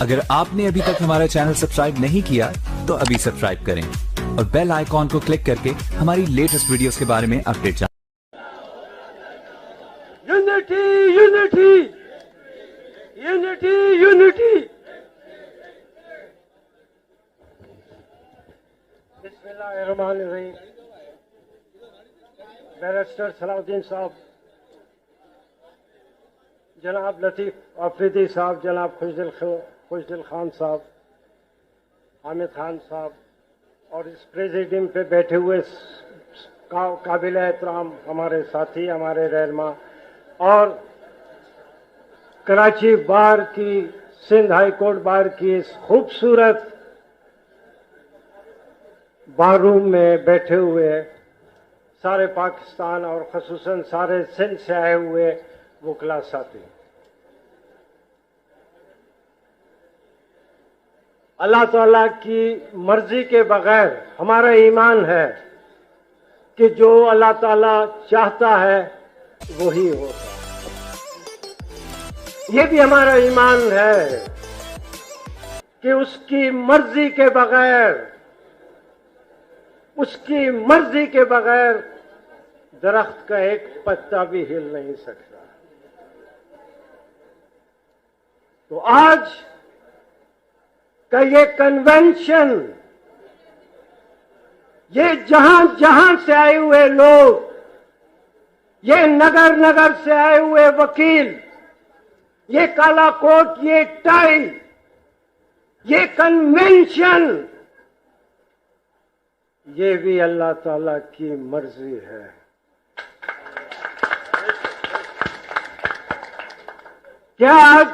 اگر آپ نے ابھی تک ہمارا چینل سبسکرائب نہیں کیا تو ابھی سبسکرائب کریں اور بیل آئیکن کو کلک کر کے ہماری لیٹسٹ ویڈیوز کے بارے میں اپڈیٹ جانیں. Unity, unity, unity, unity. بسم اللہ الرحمن الرحیم. بیرسٹر صلاح الدین صاحب، جناب لطیف آفریدی صاحب، جناب خوشدل خان صاحب، حامد خان صاحب، اور اس پریزیڈیم پہ بیٹھے ہوئے قابل احترام ہمارے ساتھی، ہمارے رہنما، اور کراچی بار کی، سندھ ہائی کورٹ بار کی اس خوبصورت بار روم میں بیٹھے ہوئے سارے پاکستان اور خصوصاً سارے سندھ سے آئے ہوئے وکلا ساتھی، اللہ تعالیٰ کی مرضی کے بغیر ہمارا ایمان ہے کہ جو اللہ تعالیٰ چاہتا ہے وہی ہوتا ہے. یہ بھی ہمارا ایمان ہے کہ اس کی مرضی کے بغیر، اس کی مرضی کے بغیر درخت کا ایک پتا بھی ہل نہیں سکتا. تو آج کا یہ کنونشن، یہ جہاں جہاں سے آئے ہوئے لوگ، یہ نگر نگر سے آئے ہوئے وکیل، یہ کالا کوٹ، یہ ٹائی، یہ کنونشن، یہ بھی اللہ تعالی کی مرضی ہے. کیا آج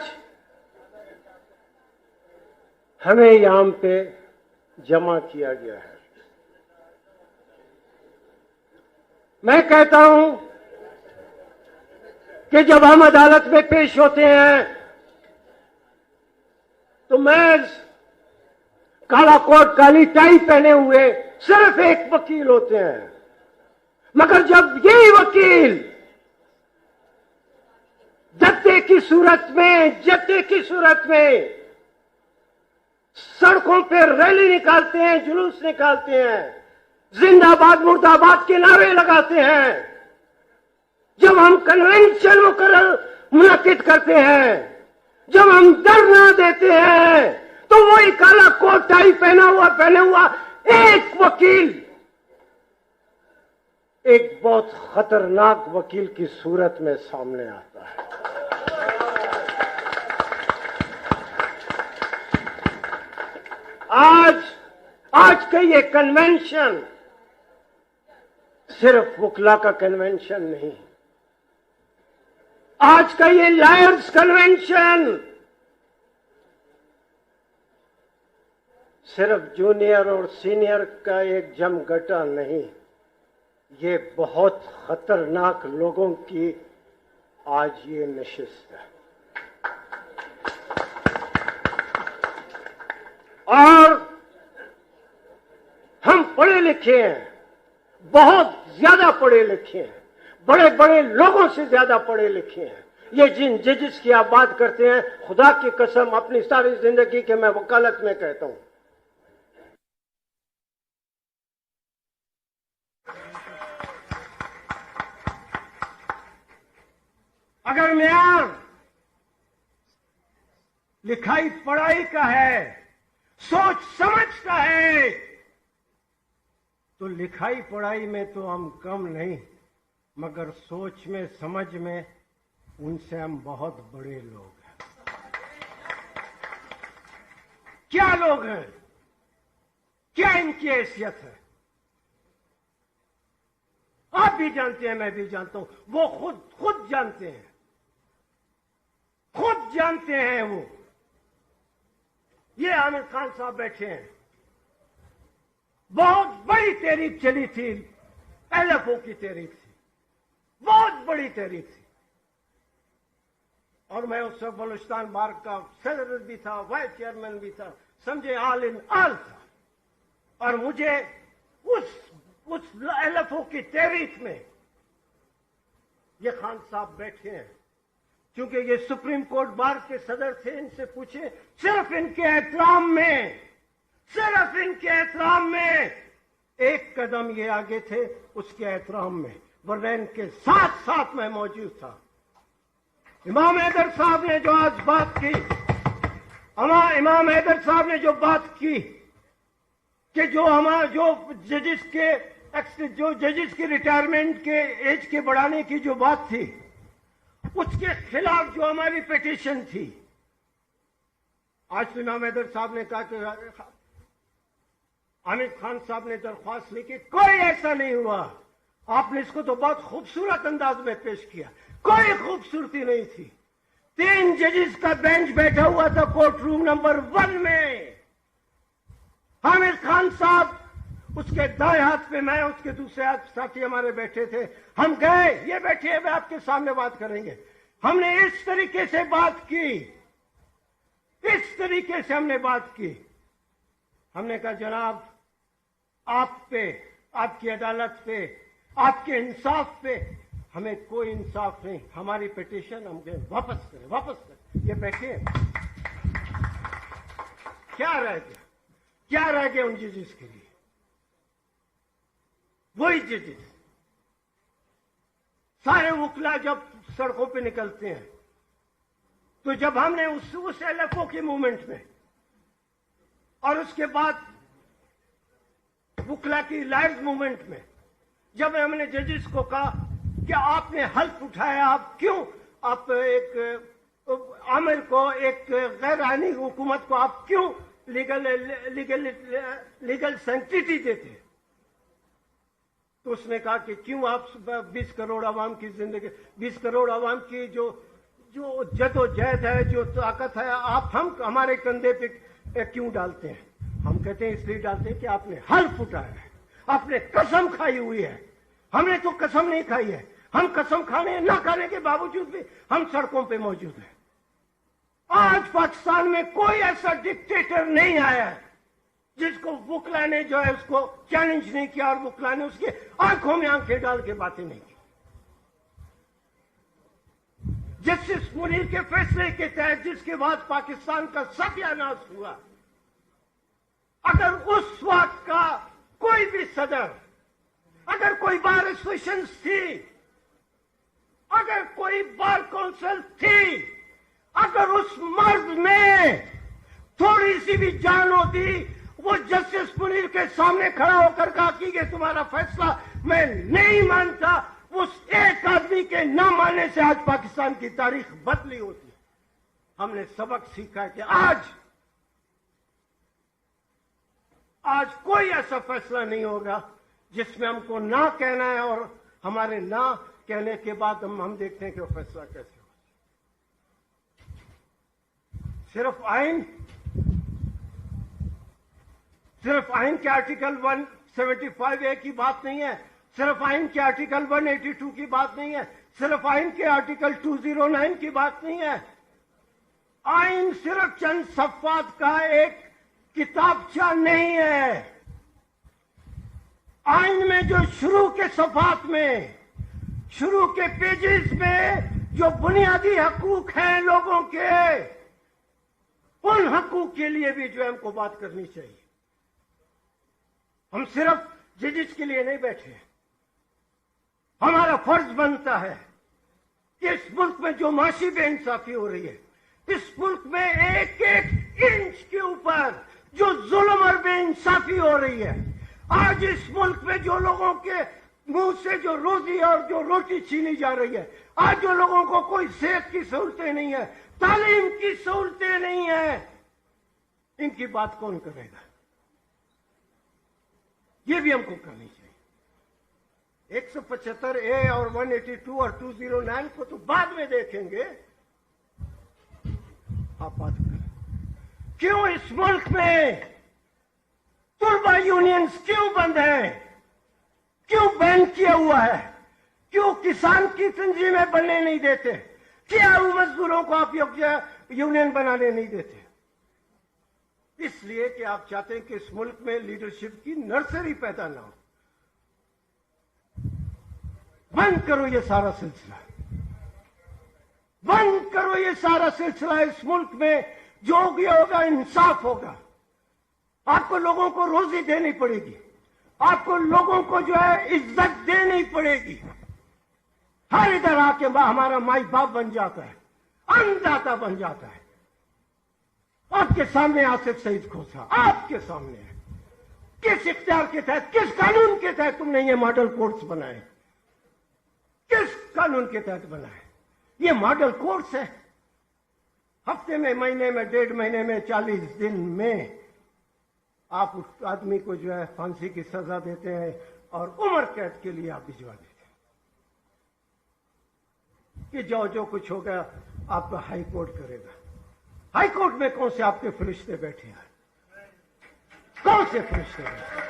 ہمیں یہاں پہ جمع کیا گیا ہے؟ میں کہتا ہوں کہ جب ہم عدالت میں پیش ہوتے ہیں تو محض کالا کوٹ، کالی ٹائی پہنے ہوئے صرف ایک وکیل ہوتے ہیں، مگر جب یہی وکیل جتے کی صورت میں سڑکوں پہ ریلی نکالتے ہیں، جلوس نکالتے ہیں، زندہ باد مرد آباد کے نعرے لگاتے ہیں، جب ہم کنونشن منعقد کرتے ہیں، جب ہم دھرنا دیتے ہیں، تو وہی کالا کوٹ ٹائی پہنے ہوا ایک وکیل، ایک بہت خطرناک وکیل کی صورت میں سامنے آتا ہے. آج کا یہ کنونشن صرف وکلا کا کنونشن نہیں، آج کا یہ لائرز کنونشن صرف جونیئر اور سینئر کا ایک جم گٹا نہیں، یہ بہت خطرناک لوگوں کی آج یہ نشست ہے. اور ہم پڑھے لکھے ہیں، بہت زیادہ پڑھے لکھے ہیں، بڑے بڑے لوگوں سے زیادہ پڑھے لکھے ہیں. یہ جن ججز کی آپ بات کرتے ہیں، خدا کی قسم اپنی ساری زندگی کے میں وکالت میں کہتا ہوں، اگر معیار لکھائی پڑھائی کا ہے، سوچ سمجھ کا ہے، تو لکھائی پڑھائی میں تو ہم کم نہیں، مگر سوچ میں سمجھ میں ان سے ہم بہت بڑے لوگ ہیں. کیا لوگ ہیں؟ کیا ان کی حیثیت ہے؟ آپ بھی جانتے ہیں، میں بھی جانتا ہوں، وہ خود جانتے ہیں، خود جانتے ہیں. وہ یہ عامر خان صاحب بیٹھے ہیں، بہت بڑی تحریک چلی تھی، ایل ایف او کی تحریک تھی، بہت بڑی تحریک تھی، اور میں اس وقت بلوچستان بار کا صدر بھی تھا، وائس چیئرمین بھی تھا، سمجھے آل ان آل تھا. اور مجھے اس ایل ایف او کی تحریک میں یہ خان صاحب بیٹھے ہیں، کیونکہ یہ سپریم کورٹ بار کے صدر تھے، ان سے پوچھیں، صرف ان کے احترام میں ایک قدم یہ آگے تھے اس کے احترام میں، ورنہ ان کے ساتھ ساتھ میں موجود تھا۔ امام حیدر صاحب نے جو آج بات کی، امام حیدر صاحب نے جو بات کی کہ جو ججز کے ریٹائرمنٹ کے ایج کے بڑھانے کی جو بات تھی، اس کے خلاف جو ہماری پیٹیشن تھی، آج تو امام حیدر صاحب نے کہا کہ عامر خان صاحب نے درخواست لی کہ کوئی ایسا نہیں ہوا۔ آپ نے اس کو تو بہت خوبصورت انداز میں پیش کیا، کوئی خوبصورتی نہیں تھی۔ 3 ججز کا بینچ بیٹھا ہوا تھا کورٹ روم نمبر 1 میں، عامر خان صاحب اس کے دائیں ہاتھ پہ، میں اس کے دوسرے ہاتھ ساتھی ہمارے بیٹھے تھے، ہم گئے، یہ بیٹھے ہوئے آپ کے سامنے بات کریں گے۔ ہم نے اس طریقے سے بات کی، ہم نے کہا جناب آپ پہ، آپ کی عدالت پہ، آپ کے انصاف پہ ہمیں کوئی انصاف نہیں، ہماری پیٹیشن ہم کہیں واپس کریں۔ یہ بیٹھے، کیا رہ گیا ان ججز کے لیے؟ وہی ججز، سارے وکلا جب سڑکوں پہ نکلتے ہیں، تو جب ہم نے اس LFO کی موومنٹ میں اور اس کے بعد وکلا کی لائرز موومنٹ میں جب ہم نے ججز کو کہا کہ آپ نے حلف اٹھایا، آپ عامر کو، ایک غیر آئینی حکومت کو آپ کیوں لیگل سینکٹیٹی دیتے؟ تو اس نے کہا کہ کیوں آپ 20 کروڑ عوام کی زندگی، 20 کروڑ عوام کی جو جد و جہد ہے، جو طاقت ہے، آپ ہمارے کندھے پہ کیوں ڈالتے ہیں؟ ہم کہتے ہیں اس لیے ڈالتے ہیں کہ آپ نے حلف اٹھایا ہے، آپ نے قسم کھائی ہوئی ہے۔ ہم نے تو قسم نہیں کھائی ہے، ہم قسم نہ کھانے کے باوجود بھی ہم سڑکوں پہ موجود ہیں۔ آج پاکستان میں کوئی ایسا ڈکٹیٹر نہیں آیا ہے جس کو وکلا نے جو ہے اس کو چیلنج نہیں کیا اور وکلا نے اس کی آنکھوں میں آنکھیں ڈال کے باتیں نہیں کی۔ جسٹس منیر کے فیصلے کے تحت، جس کے بعد پاکستان کا ستیہ ناش ہوا، اگر اس وقت کا کوئی بھی صدر، اگر کوئی بار ایسوسیشن تھی، اگر کوئی بار کونسل تھی، اگر اس مرد میں تھوڑی سی بھی جان ہوتی، وہ جسٹس منیر کے سامنے کھڑا ہو کر کہا کہ یہ تمہارا فیصلہ میں نہیں مانتا، اس ایک آدمی کے نہ ماننے سے آج پاکستان کی تاریخ بدلی ہوتی۔ ہم نے سبق سیکھا کہ آج کوئی ایسا فیصلہ نہیں ہوگا جس میں ہم کو نہ کہنا ہے، اور ہمارے نہ کہنے کے بعد ہم دیکھتے ہیں کہ وہ فیصلہ کیسے ہوگا۔ صرف آئین کے آرٹیکل 175A کی بات نہیں ہے، صرف آئین کے آرٹیکل 182 کی بات نہیں ہے، صرف آئین کے آرٹیکل 209 کی بات نہیں ہے۔ آئین صرف چند صفحات کا ایک کتابچہ نہیں ہے۔ آئین میں جو شروع کے صفحات میں، شروع کے پیجز میں جو بنیادی حقوق ہیں لوگوں کے، ان حقوق کے لیے بھی جو ہم کو بات کرنی چاہیے۔ ہم صرف ججز کے لیے نہیں بیٹھے، ہمارا فرض بنتا ہے کہ اس ملک میں جو معاشی بے انصافی ہو رہی ہے، اس ملک میں ایک ایک انچ کے اوپر جو ظلم اور بے انصافی ہو رہی ہے، آج اس ملک میں جو لوگوں کے منہ سے جو روزی اور جو روٹی چھینی جا رہی ہے، آج جو لوگوں کو کوئی صحت کی سہولتیں نہیں ہیں، تعلیم کی سہولتیں نہیں ہیں، ان کی بات کون کرے گا؟ یہ بھی ہم کو کرنی چاہیے۔ 175A اور 182 اور 209 کو تو بعد میں دیکھیں گے، آپ بات کریں۔ کیوں اس ملک میں طلبہ یونینز کیوں بند ہیں؟ کیوں بین کیا ہوا ہے؟ کیوں کسان کی تنظیمیں بننے نہیں دیتے؟ کیا مزدوروں کو آپ یونین بنانے نہیں دیتے؟ اس لیے کہ آپ چاہتے ہیں کہ اس ملک میں لیڈرشپ کی نرسری پیدا نہ ہو۔ بند کرو یہ سارا سلسلہ، بند کرو یہ سارا سلسلہ اس ملک میں. جو بھی ہوگا انصاف ہوگا. آپ کو لوگوں کو روزی دینی پڑے گی, آپ کو لوگوں کو جو ہے عزت دینی پڑے گی. ہر ادھر آ کے ہمارا مائی باپ بن جاتا ہے, انداتا بن جاتا ہے. آپ کے سامنے آصف سعید کھوسا آپ کے سامنے ہے. کس اختیار کے تحت, کس قانون کے تحت تم نے یہ ماڈل کورٹس بنائے؟ کس قانون کے تحت بنائے؟ یہ ماڈل کورٹس ہے. ہفتے میں, مہینے میں, 1.5 مہینے میں, 40 دن میں آپ اس آدمی کو جو ہے پھانسی کی سزا دیتے ہیں اور عمر قید کے لیے آپ بھجوا دیتے ہیں کہ جو کچھ ہوگا آپ کا ہائی کورٹ کرے گا. ہائی کورٹ میں کون سے آپ کے فرشتے بیٹھے ہیں؟ کون سے فرشتے بیٹھے؟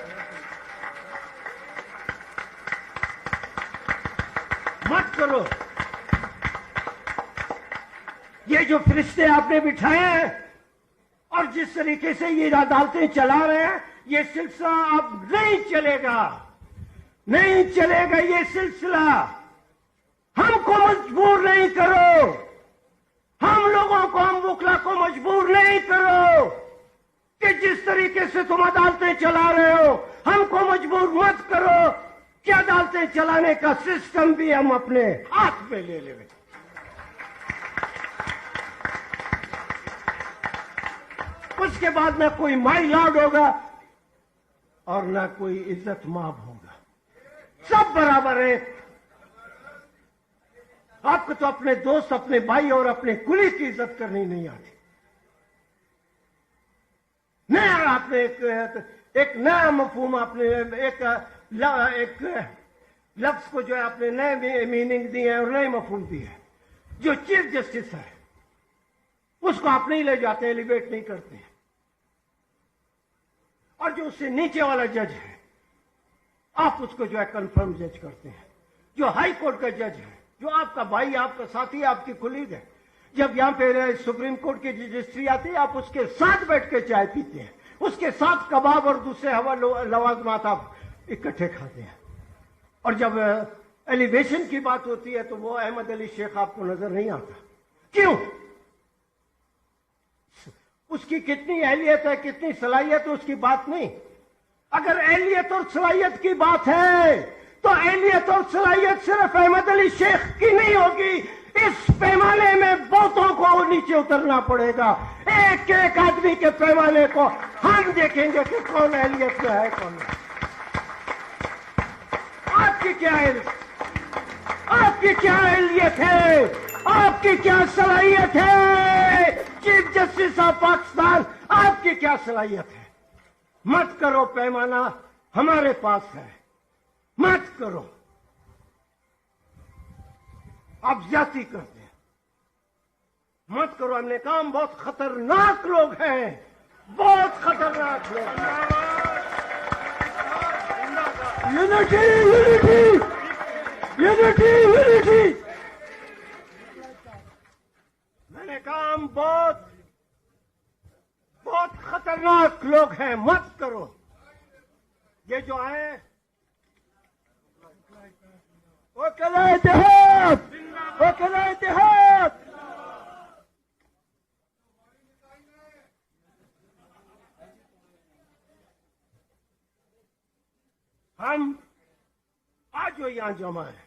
مت کرو. یہ جو فرشتے آپ نے بٹھائے ہیں اور جس طریقے سے یہ عدالتیں چلا رہے ہیں, یہ سلسلہ اب نہیں چلے گا, نہیں چلے گا یہ سلسلہ. ہم کو مجبور نہیں کرو, ہم لوگوں کو, ہم وکلا کو مجبور نہیں کرو کہ جس طریقے سے تم عدالتیں چلا رہے ہو ہم کو مجبور مت کرو کہ عدالتیں چلانے کا سسٹم بھی ہم اپنے ہاتھ میں لے لیں. اس کے بعد نہ کوئی مائی لارڈ ہوگا اور نہ کوئی عزت ماب ہوگا. سب برابر ہے. آپ کو تو اپنے دوست, اپنے بھائی اور اپنے کلی کی عزت کرنی نہیں آتی. نیا آپ نے ایک نیا مفہوم, آپ نے ایک لفظ کو جو ہے اپنے نئے میننگ دی ہے اور نئے مفہوم دی ہے. جو چیف جسٹس ہے اس کو آپ نہیں لے جاتے, ایلیویٹ نہیں کرتے ہیں. اور جو اس سے نیچے والا جج ہے آپ اس کو جو ہے کنفرم جج کرتے ہیں. جو ہائی کورٹ کا جج ہے, جو آپ کا بھائی, آپ کا ساتھی, آپ کی کلیگ ہے, جب یہاں پہ سپریم کورٹ کی رجسٹری آتی ہے آپ اس کے ساتھ بیٹھ کے چائے پیتے ہیں, اس کے ساتھ کباب اور دوسرے ہوا لوازمات آپ اکٹھے کھاتے ہیں. اور جب ایلیویشن کی بات ہوتی ہے تو وہ احمد علی شیخ آپ کو نظر نہیں آتا. کیوں؟ اس کی کتنی اہلیت ہے, کتنی صلاحیت ہے, اس کی بات نہیں. اگر اہلیت اور صلاحیت کی بات ہے تو اہلیت اور صلاحیت صرف احمد علی شیخ کی نہیں ہوگی. اس پیمانے میں بہتوں کو نیچے اترنا پڑے گا. ایک ایک آدمی کے پیمانے کو ہم دیکھیں گے کہ کون اہلیت میں ہے, کون نہیں. آپ کی کیا آپ کی کیا اہلیت ہے, آپ کی کیا صلاحیت ہے؟ چیف جسٹس آف پاکستان, آپ کی کیا صلاحیت ہے؟ مت کرو پیمانہ, ہمارے پاس ہے. مت کرو, آپ زیادتی کرتے ہیں. مت کرو. ہم نے کہا ہم بہت خطرناک لوگ ہیں, بہت خطرناک لوگ ہیں. Unity unity unity unity. میں نے کہا ہم بہت خطرناک لوگ ہیں. مت کرو. یہ جو ہے وہ کلا اتحاد, وہ کلا اتحاد. ہم آج جو یہاں جمع ہیں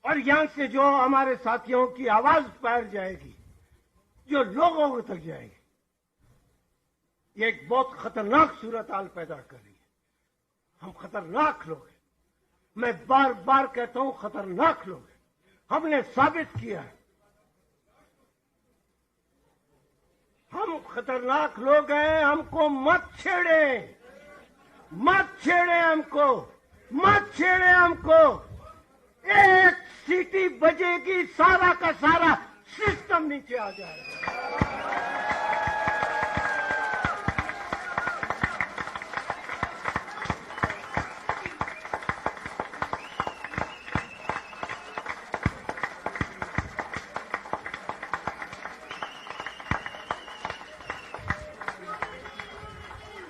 اور یہاں سے جو ہمارے ساتھیوں کی آواز پھیل جائے گی, جو لوگوں تک جائے گی, یہ ایک بہت خطرناک صورتحال پیدا کر رہی ہے. ہم خطرناک لوگ ہیں. میں بار بار کہتا ہوں خطرناک لوگ ہیں. ہم نے ثابت کیا ہے ہم خطرناک لوگ ہیں. ہم کو مت چھیڑیں, مت چھیڑیں ہم کو, مت چھیڑیں ہم کو. ایک سیٹی بجے گی سارا کا سارا سسٹم نیچے آ جائے گا.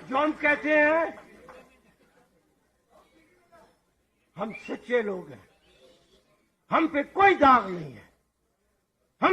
جو ہم کہتے ہیں ہم سچے لوگ ہیں, ہم پہ کوئی داغ نہیں ہے.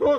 2